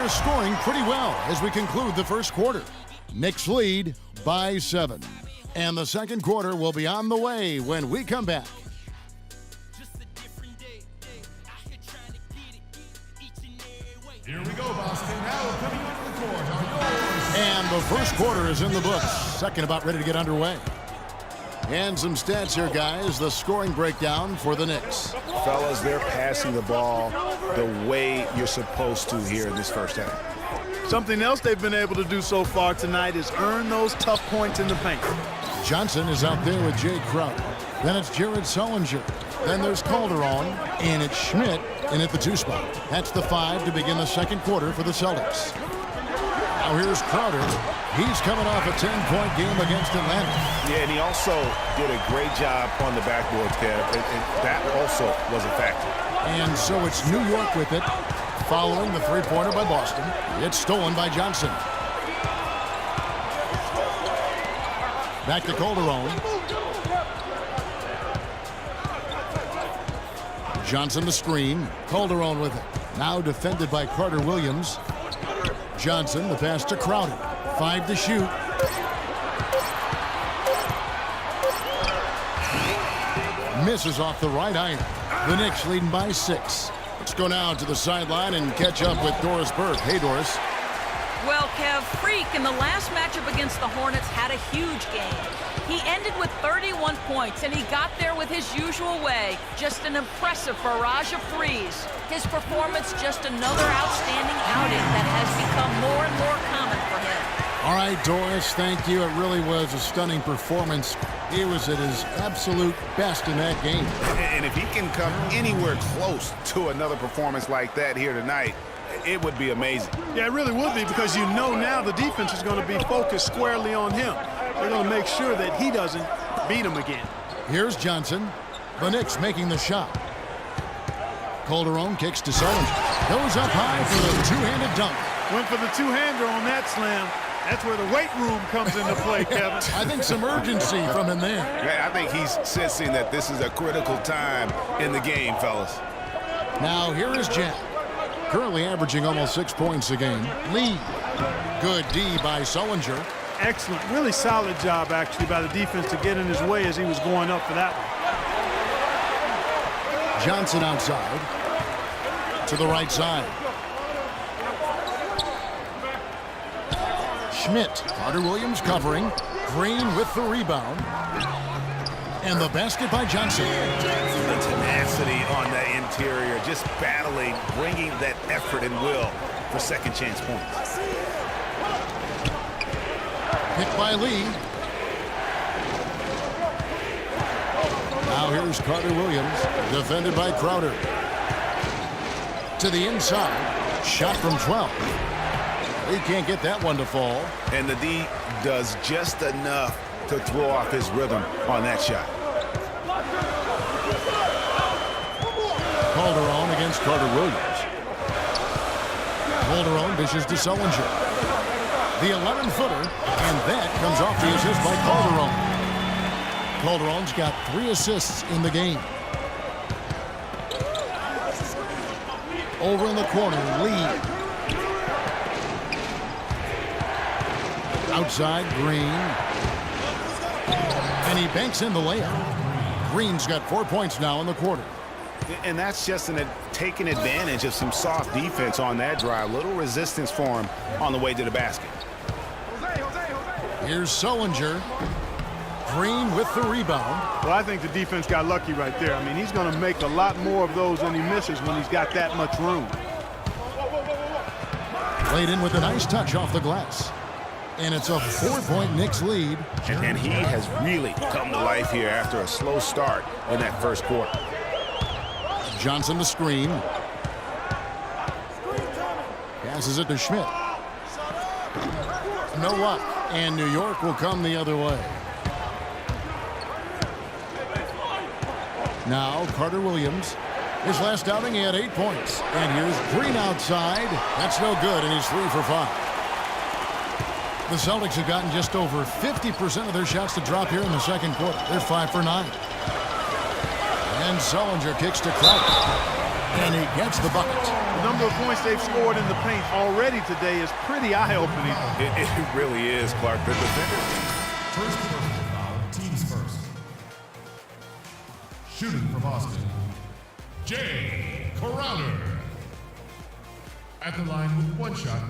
Scoring pretty well as we conclude the first quarter. Knicks lead by 7. And the second quarter will be on the way when we come back. Here we go, Boston. Now coming onto the court are yours. And the first quarter is in the books. Second about ready to get underway. And some stats here, guys. The scoring breakdown for the Knicks. Fellas, they're passing the ball the way you're supposed to here in this first half. Something else they've been able to do so far tonight is earn those tough points in the paint. Johnson is out there with Jay Crowder. Then it's Jared Sullinger. Then there's Calderon, and it's Schmidt in at the 2 spot. That's the 5 to begin the second quarter for the Celtics. Now here's Crowder. He's coming off a 10-point game against Atlanta. Yeah, and he also did a great job on the backboards, Kev. And that also was a factor. And so it's New York with it. Following the 3-pointer by Boston. It's stolen by Johnson. Back to Calderon. Johnson the screen. Calderon with it. Now defended by Carter Williams. Johnson the pass to Crowder. 5 to shoot. Misses off the right iron. The Knicks leading by 6. Let's go now to the sideline and catch up with Doris Burke. Hey, Doris. Well, Kev, Freak in the last matchup against the Hornets had a huge game. He ended with 31 points, and he got there with his usual way. Just an impressive barrage of threes. His performance just another outstanding outing that has become more and more common for him. All right, Doris, thank you. It really was a stunning performance. He was at his absolute best in that game. And if he can come anywhere close to another performance like that here tonight, it would be amazing. Yeah, it really would be, because you know now the defense is going to be focused squarely on him. They're going to make sure that he doesn't beat him again. Here's Johnson. The Knicks making the shot. Calderon kicks to Sullinger. Goes up high for the two-handed dunk. Went for the two-hander on that slam. That's where the weight room comes into play, Kevin. I think some urgency from him there. Yeah, I think he's sensing that this is a critical time in the game, fellas. Now here is Jack. Currently averaging almost 6 points a game. Lee. Good D by Sullinger. Excellent. Really solid job, actually, by the defense to get in his way as he was going up for that one. Johnson outside. To the right side. Schmidt. Carter Williams covering. Green with the rebound. And the basket by Johnson. The tenacity on the interior, just battling, bringing that effort and will for second chance points. Picked by Lee. Now here's Carter Williams, defended by Crowder. To the inside, shot from 12. He can't get that one to fall. And the D does just enough to throw off his rhythm on that shot. Calderon against Carter Williams. Calderon dishes to Sullinger. The 11-footer, and that comes off the assist by Calderon. Calderon's got 3 assists in the game. Over in the corner, Lee. Outside, Green. And he banks in the layup. Green's got 4 points now in the quarter. And that's just taking advantage of some soft defense on that drive. Little resistance for him on the way to the basket. Here's Sullinger. Green with the rebound. Well, I think the defense got lucky right there. I mean, he's going to make a lot more of those than he misses when he's got that much room. Played in with a nice touch off the glass. And it's a 4-point Knicks lead. And he has really come to life here after a slow start in that first quarter. Johnson the screen. Passes it to Schmidt. No luck. And New York will come the other way. Now Carter Williams. His last outing he had 8 points. And here's Green outside. That's no good, and he's 3 for 5. The Celtics have gotten just over 50% of their shots to drop here in the second quarter. They're 5 for 9. And Sullinger kicks to Crowder. And he gets the bucket. The number of points they've scored in the paint already today is pretty eye-opening. It really is, Clark. The defenders. First personal foul, teams first. Shooting for Boston, Jay Crowder. At the line with one shot.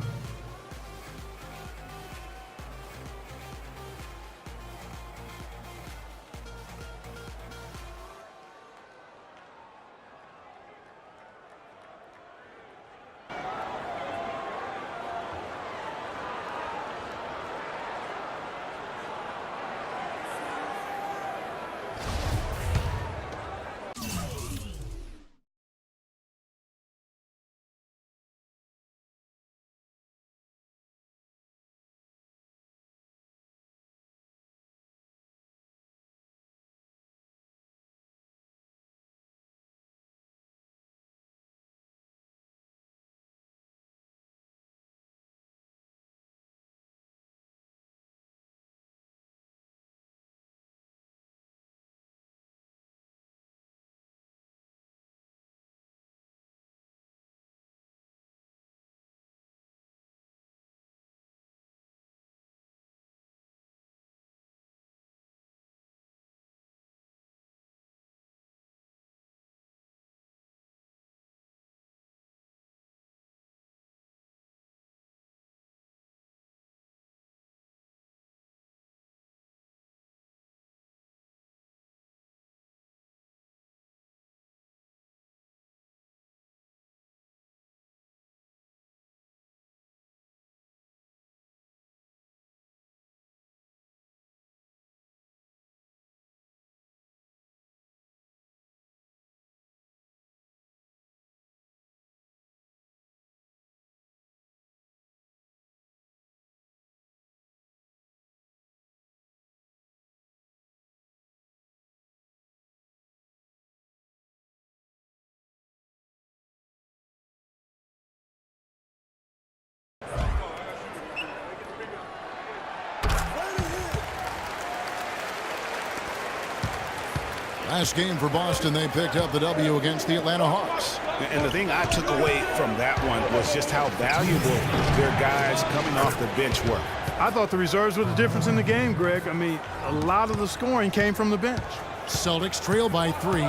Last game for Boston, they picked up the W against the Atlanta Hawks. And the thing I took away from that one was just how valuable their guys coming off the bench were. I thought the reserves were the difference in the game, Greg. I mean, a lot of the scoring came from the bench. Celtics trail by 3.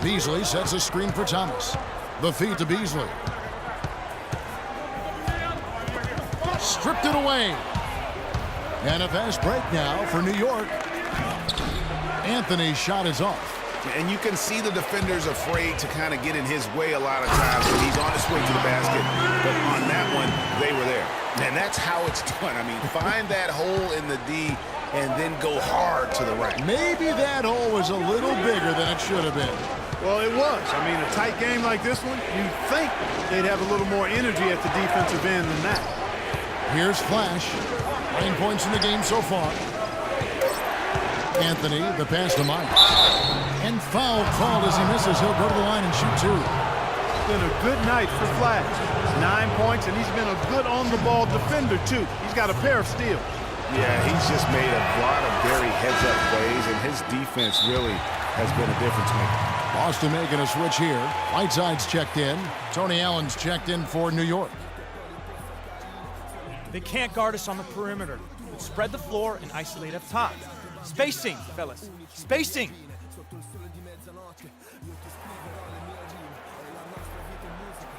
Beasley sets a screen for Thomas. The feed to Beasley. Stripped it away. And a fast break now for New York. Anthony's shot is off. And you can see the defenders afraid to kind of get in his way a lot of times when he's on his way to the basket. But on that one, they were there. And that's how it's done. I mean, find that hole in the D and then go hard to the right. Maybe that hole was a little bigger than it should have been. Well, it was. I mean, a tight game like this one, you'd think they'd have a little more energy at the defensive end than that. Here's Flash. 9 points in the game so far. Anthony, the pass to Myers. And foul called as he misses. He'll go to the line and shoot 2. It's been a good night for Flash. 9 points, and he's been a good on-the-ball defender, too. He's got a pair of steals. Yeah, he's just made a lot of very heads-up plays, and his defense really has been a difference maker. Boston making a switch here. Whiteside's checked in. Tony Allen's checked in for New York. They can't guard us on the perimeter. Let's spread the floor and isolate up top. Spacing, fellas. Spacing.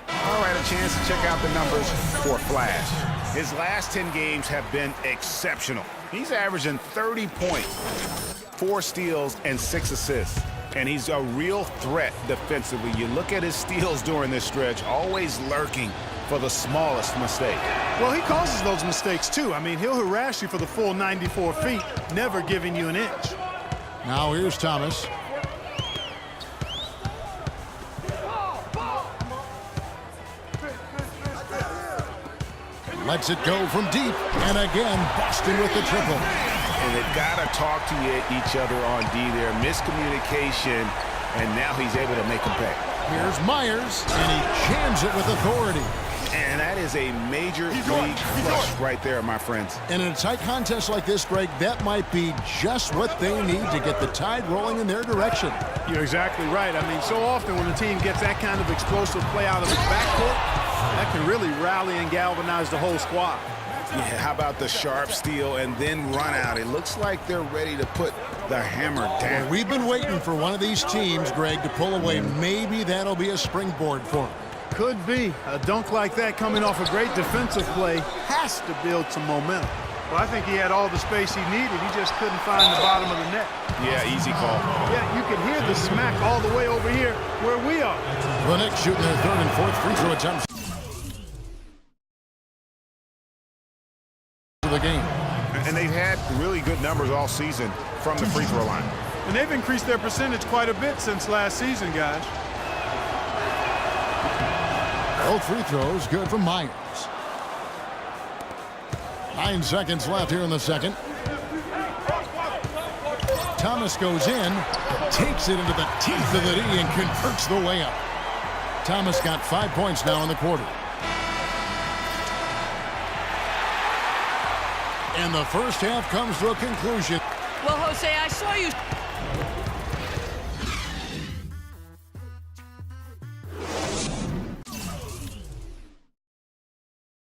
All right, a chance to check out the numbers for Flash. His last 10 games have been exceptional. He's averaging 30 points, 4 steals, and 6 assists. And he's a real threat defensively. You look at his steals during this stretch, always lurking for the smallest mistake. Well, he causes those mistakes, too. I mean, he'll harass you for the full 94 feet, never giving you an inch. Now here's Thomas. Lets it go from deep. And again, Boston with the triple. And they've got to talk to each other on D there. Miscommunication, and now he's able to make them pay. Here's Myers, and he jams it with authority. And that is a major league flush right there, my friends. And in a tight contest like this, Greg, that might be just what they need to get the tide rolling in their direction. You're exactly right. I mean, so often when a team gets that kind of explosive play out of its backcourt, that can really rally and galvanize the whole squad. Yeah, how about the sharp steal and then run out? It looks like they're ready to put the hammer down. We've been waiting for one of these teams, Greg, to pull away. Maybe that'll be a springboard for them. Could be. A dunk like that coming off a great defensive play has to build some momentum. Well, I think he had all the space he needed. He just couldn't find the bottom of the net. Yeah, easy call. Yeah, you can hear the smack all the way over here where we are. The Knicks shooting their third and fourth free throw attempts for the game. And they've had really good numbers all season from the free throw line. And they've increased their percentage quite a bit since last season, guys. Both free throws good for Myers. 9 seconds left here in the second. Thomas goes in, takes it into the teeth of the D and converts the layup. Thomas got 5 points now in the quarter. And the first half comes to a conclusion. Well, Jose, I saw you